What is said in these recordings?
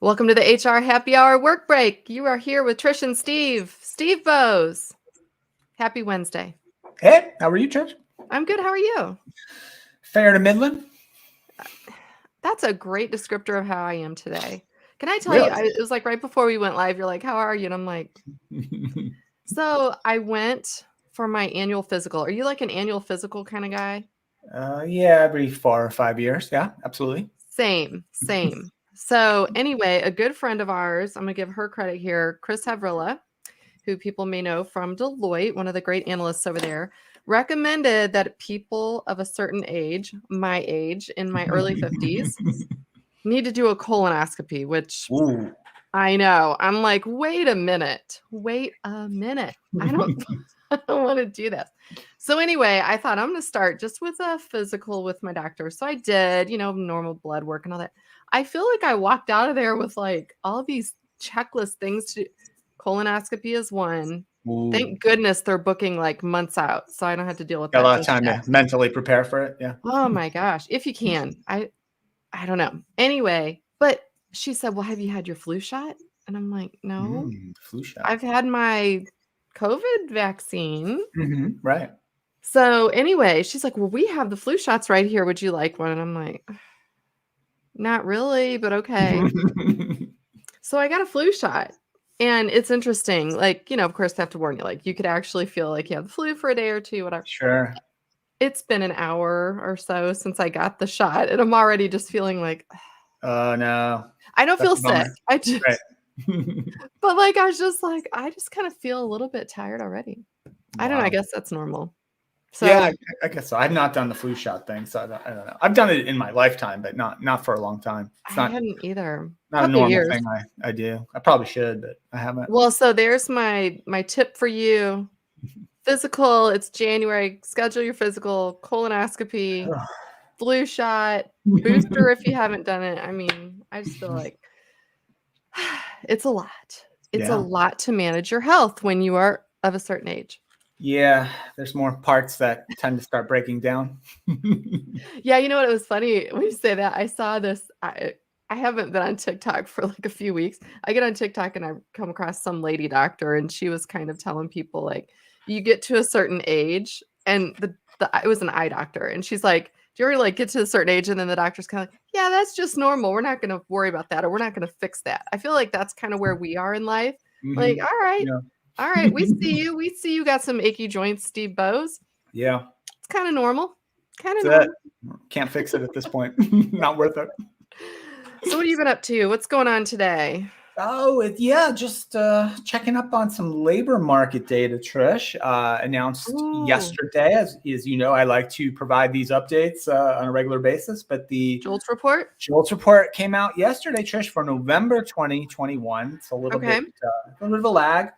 Welcome to the HR Happy Hour Work Break. You are here with Trish and Steve. Steve Bose. Happy Wednesday. Hey, how are you, Trish? I'm good. How are you? Fair to Midland. That's a great descriptor of how I am today. Can I tell you, Really? it was like right before we went live, you're like, how are you? And I'm like, so I went for my annual physical. Are you like an annual physical kind of guy? Yeah, every 4 or 5 years. Yeah, absolutely. Same. So anyway, a good friend of ours, I'm going to give her credit here, Chris Havrilla, who people may know from Deloitte, one of the great analysts over there, recommended that people of a certain age, my age, in my early 50s, need to do a colonoscopy, which Ooh. I know. I'm like, wait a minute. I don't want to do this. So anyway, I thought I'm going to start just with a physical with my doctor. So I did, normal blood work and all that. I feel like I walked out of there with like all these checklist things to do. Colonoscopy is one. Ooh. Thank goodness they're booking like months out, so I don't have to deal with Got a that lot of just time yet. to mentally prepare for it. Yeah. Oh my gosh, if you can. I don't know. Anyway, but she said, "Well, have you had your flu shot?" And I'm like, "No. Flu shot. I've had my COVID vaccine." Right. So anyway, she's like, "Well, we have the flu shots right here. Would you like one?" And I'm like, "Not really, but okay." So I got a flu shot. And it's interesting. Like, of course, I have to warn you, like, you could actually feel like you have the flu for a day or two, whatever. Sure. It's been an hour or so since I got the shot, and I'm already just feeling like, Oh, no. I don't feel That's a bummer. sick. I just, Right. but like, I was just like, I just kind of feel a little bit tired already. I don't know. I Wow. guess that's normal. So Yeah, I guess so. I've not done the flu shot thing, so I don't know. I've done it in my lifetime, but not for a long time. It's I not hadn't either. a Couple normal years. thing I do. I probably should, but I haven't. Well, so there's my tip for you. Physical, it's January. Schedule your physical, colonoscopy, flu shot, booster if you haven't done it. I mean, I just feel like it's a lot. It's a Yeah. lot to manage your health when you are of a certain age. Yeah, there's more parts that tend to start breaking down. Yeah, you know what? It was funny when you say that. I saw this. I haven't been on TikTok for like a few weeks. I get on TikTok and I come across some lady doctor, and she was kind of telling people like, you get to a certain age, and it was an eye doctor, and she's like, do you ever like get to a certain age, and then the doctor's kind of like, yeah, that's just normal. We're not going to worry about that, or we're not going to fix that. I feel like that's kind of where we are in life. Like, all right. Yeah. All right, we see you. We see you got some achy joints, Steve Bose. Yeah. It's kind of normal. Can't fix it at this point. Not worth it. So what have you been up to? What's going on today? Oh, just checking up on some labor market data, Trish. Announced yesterday. As you know, I like to provide these updates on a regular basis, but the JOLTS report came out yesterday, Trish, for November 2021. It's a little bit of a lag.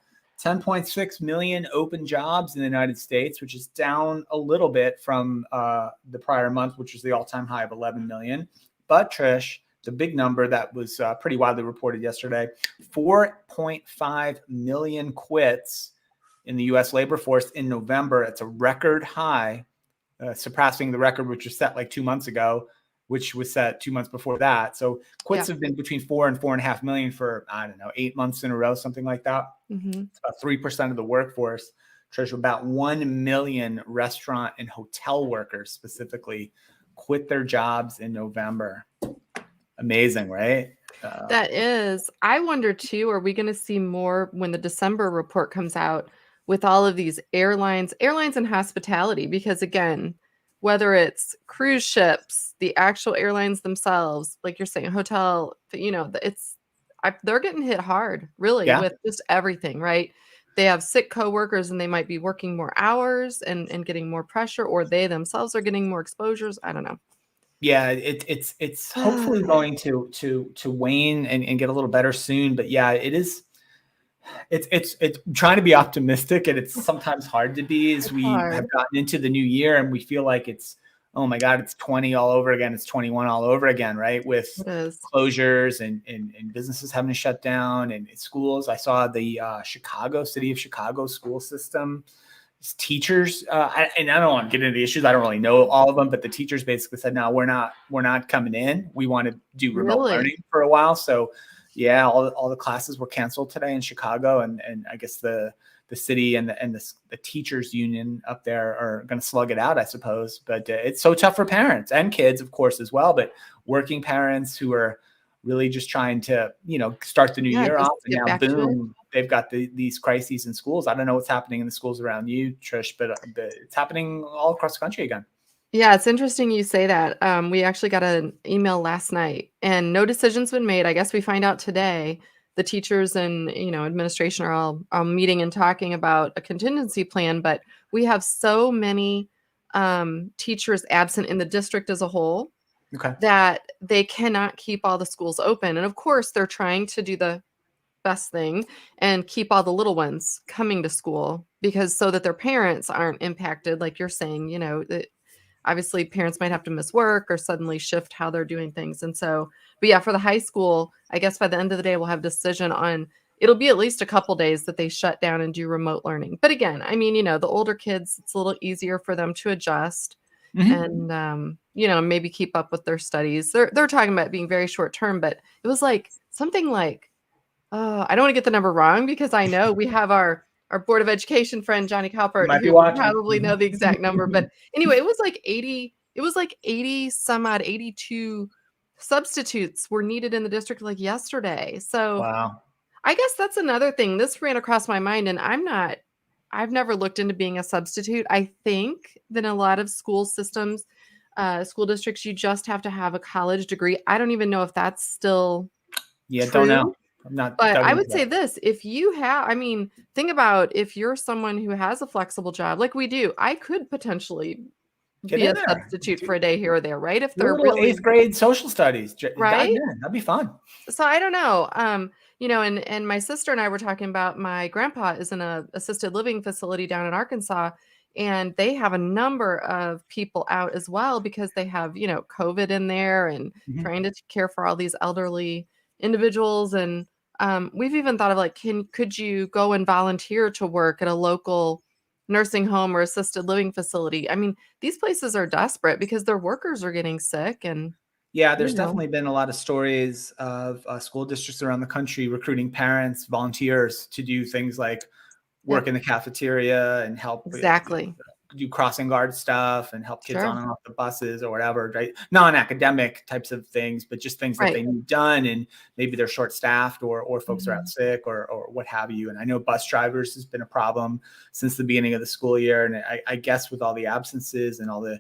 10.6 million open jobs in the United States, which is down a little bit from the prior month, which was the all-time high of 11 million. But Trish, the big number that was pretty widely reported yesterday, 4.5 million quits in the U.S. labor force in November. It's a record high, surpassing the record which was set like 2 months ago, which was set 2 months before that. So quits have been between 4 and 4.5 million for, 8 months in a row, something like that. It's about 3% of the workforce. Trish, about 1 million restaurant and hotel workers specifically quit their jobs in November. Amazing, right? That is. I wonder too, are we going to see more when the December report comes out with all of these airlines and hospitality? Because again, whether it's cruise ships, the actual airlines themselves, like you're saying, hotel, they're getting hit hard, really, with just everything, right? They have sick coworkers and they might be working more hours and getting more pressure, or they themselves are getting more exposures. I don't know. Yeah, it's hopefully going to wane and get a little better soon. But yeah, it's trying to be optimistic, and it's sometimes hard to be as we have gotten into the new year and we feel like it's, oh my God, it's 20 all over again. It's 21 all over again, right? With closures and businesses having to shut down and schools. I saw the city of Chicago school system. Teachers, and I don't want to get into the issues. I don't really know all of them, but the teachers basically said, no, we're not coming in. We want to do remote learning for a while. So Yeah, all the classes were canceled today in Chicago, and I guess the city and the teachers union up there are going to slug it out, I suppose. But it's so tough for parents and kids, of course, as well. But working parents who are really just trying to, start the new year just off, and get now back to it. boom, they've got these crises in schools. I don't know what's happening in the schools around you, Trish, but it's happening all across the country again. Yeah, it's interesting you say that. We actually got an email last night and no decision's been made. I guess we find out today. The teachers and, administration are all meeting and talking about a contingency plan, but we have so many teachers absent in the district as a whole Okay. that they cannot keep all the schools open. And of course, they're trying to do the best thing and keep all the little ones coming to school because so that their parents aren't impacted, like you're saying, obviously parents might have to miss work or suddenly shift how they're doing things. And so, but yeah, for the high school, I guess by the end of the day, we'll have a decision on, it'll be at least a couple days that they shut down and do remote learning. But again, I mean, the older kids, it's a little easier for them to adjust and, maybe keep up with their studies. They're talking about being very short term, but it was like something like, I don't want to get the number wrong because I know we have our Board of Education friend, Johnny You Calpert, might be who would watching. probably know the exact number. But anyway, it was like 80 some odd, 82 substitutes were needed in the district like yesterday. So Wow. I guess that's another thing. This ran across my mind, and I've never looked into being a substitute. I think that in a lot of school systems, school districts, you just have to have a college degree. I don't even know if that's still Don't know. true. I'm not. But I would say this, if you have, I mean, think about if you're someone who has a flexible job like we do, I could potentially be a substitute for a day here or there, right? If they're really 8th grade social studies, right. That'd be fun. So I don't know. And my sister and I were talking about my grandpa is in a assisted living facility down in Arkansas, and they have a number of people out as well because they have, COVID in there and trying to care for all these elderly individuals. And we've even thought of like, could you go and volunteer to work at a local nursing home or assisted living facility? I mean, these places are desperate because their workers are getting sick. And yeah, there's definitely been a lot of stories of school districts around the country recruiting parents, volunteers to do things like work in the cafeteria and help do crossing guard stuff and help kids on and off the buses or whatever, right? Non-academic types of things, but just things that they need done. And maybe they're short staffed or folks are out sick or what have you. And I know bus drivers has been a problem since the beginning of the school year. And I guess with all the absences and all the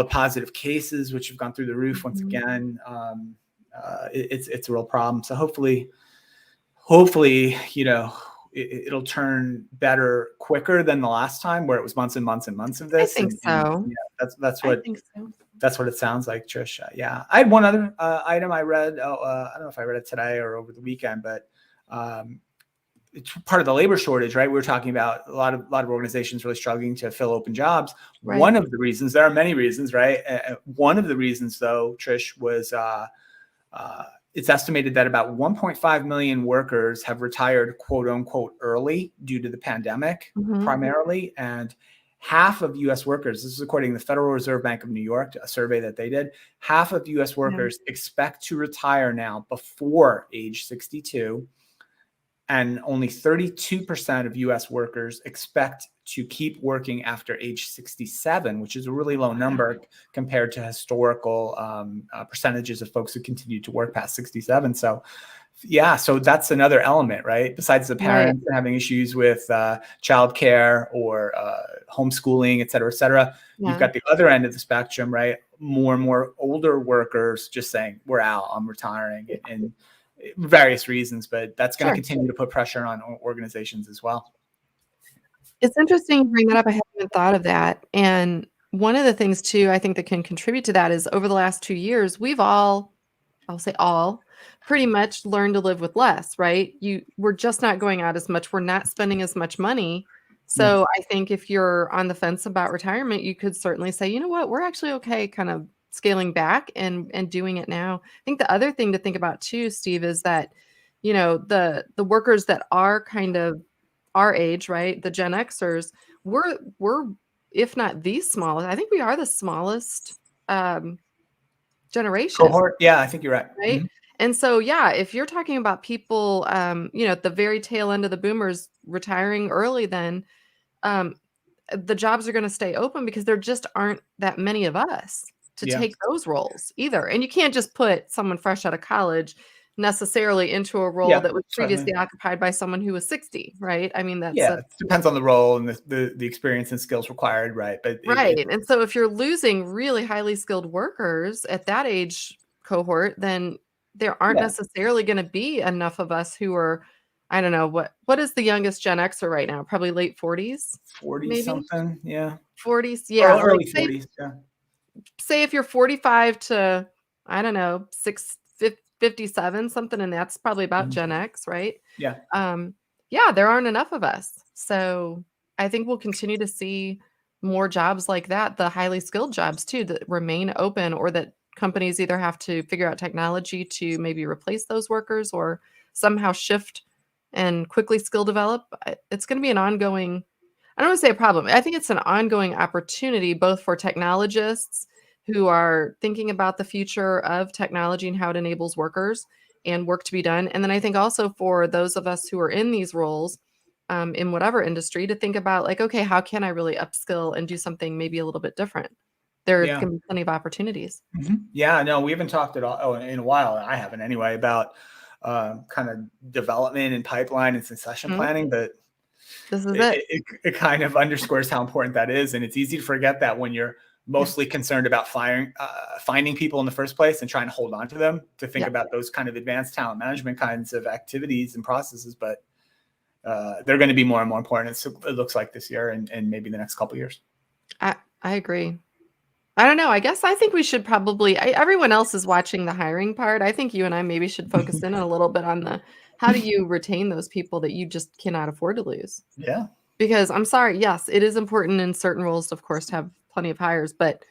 positive cases, which have gone through the roof once again, it's a real problem. So hopefully, it'll turn better quicker than the last time where it was months and months and months of this. I think so. That's what it sounds like, Trish. Yeah. I had one other item I read. I don't know if I read it today or over the weekend, but it's part of the labor shortage, right? We were talking about a lot of organizations really struggling to fill open jobs. Right. One of the reasons, there are many reasons, right? One of the reasons, though, Trish, was it's estimated that about 1.5 million workers have retired, quote unquote, early due to the pandemic, primarily. And half of U.S. workers, this is according to the Federal Reserve Bank of New York, a survey that they did, half of U.S. workers expect to retire now before age 62. And only 32% of U.S. workers expect to keep working after age 67, which is a really low number compared to historical percentages of folks who continue to work past 67. So, yeah, so that's another element, right? Besides the parents having issues with childcare or homeschooling, et cetera, you've got the other end of the spectrum, right? More and more older workers just saying, we're out, I'm retiring, and various reasons, but that's going to continue to put pressure on organizations as well. It's interesting you bring that up. I haven't even thought of that. And one of the things too, I think that can contribute to that is over the last 2 years, we've all, I'll say all, pretty much learned to live with less, right? We're just not going out as much. We're not spending as much money. So I think if you're on the fence about retirement, you could certainly say, you know what, we're actually okay kind of scaling back and doing it now. I think the other thing to think about too, Steve, is that, the workers that are kind of our age, right? The Gen Xers, we're if not the smallest, I think we are the smallest generation. Cohort. Yeah, I think you're right. Right. And so, yeah, if you're talking about people, at the very tail end of the boomers retiring early, then um, the jobs are going to stay open because there just aren't that many of us to Yeah. take those roles either. And you can't just put someone fresh out of college necessarily into a role Yeah, that was certainly. previously occupied by someone who was 60, right? I mean, that's Yeah, it depends on the role and the experience and skills required, right? But right. And so if you're losing really highly skilled workers at that age cohort, then there aren't yeah, necessarily going to be enough of us who are, I don't know, what is the youngest Gen Xer right now? Probably late 40s, 40 maybe something, yeah. 40s. Yeah. Like Early 40s, yeah. say if you're 45 to, I don't know, 57, something, and that's probably about Mhm. Gen X, right? Yeah, Um, yeah, there aren't enough of us. So I think we'll continue to see more jobs like that, the highly skilled jobs too, that remain open or that companies either have to figure out technology to maybe replace those workers or somehow shift and quickly skill develop. It's going to be an ongoing, I don't want to say a problem. I think it's an ongoing opportunity both for technologists who are thinking about the future of technology and how it enables workers and work to be done. And then I think also for those of us who are in these roles in whatever industry to think about like, okay, how can I really upskill and do something maybe a little bit different? There's yeah. going to be plenty of opportunities. Yeah, no, we haven't talked at all in a while. I haven't anyway about kind of development and pipeline and succession Mhm. planning, but This is it. it kind of underscores how important that is. And it's easy to forget that when you're Yeah. mostly concerned about finding people in the first place and trying to hold on to them, to think Yeah. about those kind of advanced talent management kinds of activities and processes. But they're going to be more and more important. It looks like this year and maybe the next couple of years. I agree. I don't know. I guess I think we should probably everyone else is watching the hiring part. I think you and I maybe should focus in a little bit on the how do you retain those people that you just cannot afford to lose? Yeah. Because I'm sorry, yes, it is important in certain roles, of course, to have plenty of hires, but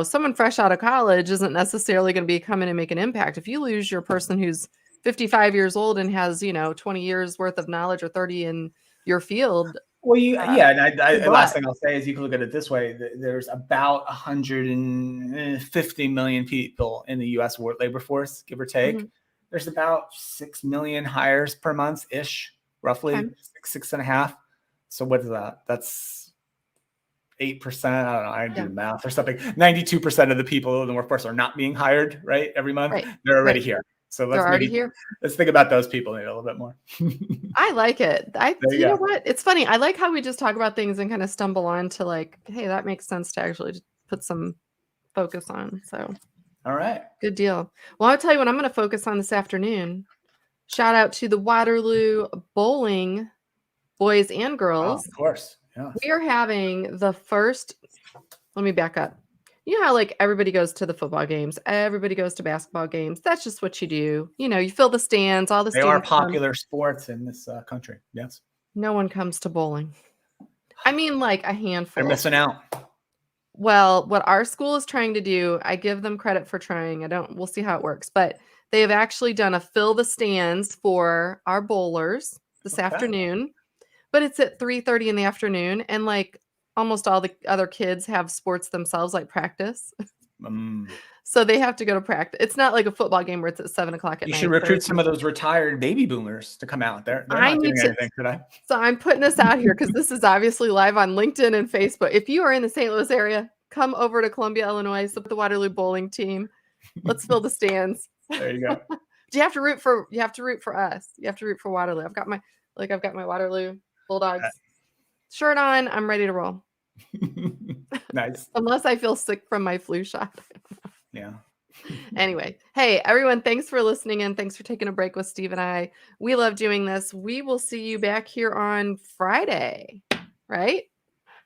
someone fresh out of college isn't necessarily going to be coming and make an impact. If you lose your person who's 55 years old and has, 20 years worth of knowledge or 30 in your field, Well, yeah, and good last luck. thing I'll say is you can look at it this way: there's about 150 million people in the U.S. labor force, give or take. Mhm. There's about 6 million hires per month ish, roughly Okay. 6.5. So what is that? That's 8%. I don't know. I do Yeah. the math or something. 92% of the people in the workforce are not being hired, right? Every month, Right. they're already Right. here. So They're already here. let's think about those people maybe a little bit more. I like it. There you You know go. what? It's funny. I like how we just talk about things and kind of stumble on to like, hey, that makes sense to actually just put some focus on. So All right. good deal. Well, I'll tell you what I'm going to focus on this afternoon. Shout out to the Waterloo bowling boys and Oh, girls. of course. Yeah. We are having the first, let me back up. You know how like everybody goes to the football games, everybody goes to basketball games. That's just what you do. You fill the stands, all the They are students come. popular sports in this country. Yes. No one comes to bowling. I mean, like a They're handful. missing out. Well, what our school is trying to do, I give them credit for trying. We'll see how it works, but they have actually done a fill the stands for our bowlers this Okay. afternoon, but it's at 3:30 in the afternoon and like almost all the other kids have sports themselves like practice. Um, So they have to go to practice. It's not like a football game where it's at 7 o'clock at you should night. recruit some of those retired baby boomers to come out. They're I not need doing to anything today. So I'm putting this out here because this is obviously live on LinkedIn and Facebook. If you are in the St. Louis area, come over to Columbia, Illinois, support the Waterloo bowling team. Let's fill the stands. There you go. You have to root for us. You have to root for Waterloo. I've got my Waterloo Bulldogs shirt on. I'm ready to roll. Nice. Unless I feel sick from my flu shot. Yeah. Anyway, hey, everyone, thanks for listening and thanks for taking a break with Steve and I. We love doing this. We will see you back here on Friday, right?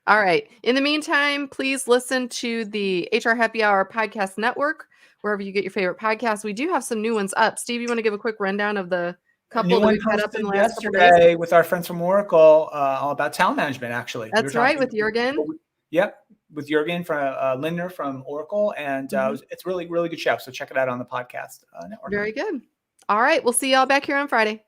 All right. In the meantime, please listen to the HR Happy Hour Podcast Network, wherever you get your favorite podcasts. We do have some new ones up. Steve, you want to give a quick rundown of the A couple new that one we've had up in the posted last couple days? yesterday with our friends from Oracle, all about talent management. Actually, we were That's right, talking. with Jurgen. Yep, with Jurgen from Lindner from Oracle, and it's really really good show. So check it out on the podcast network. Very good. All right. We'll see y'all back here on Friday.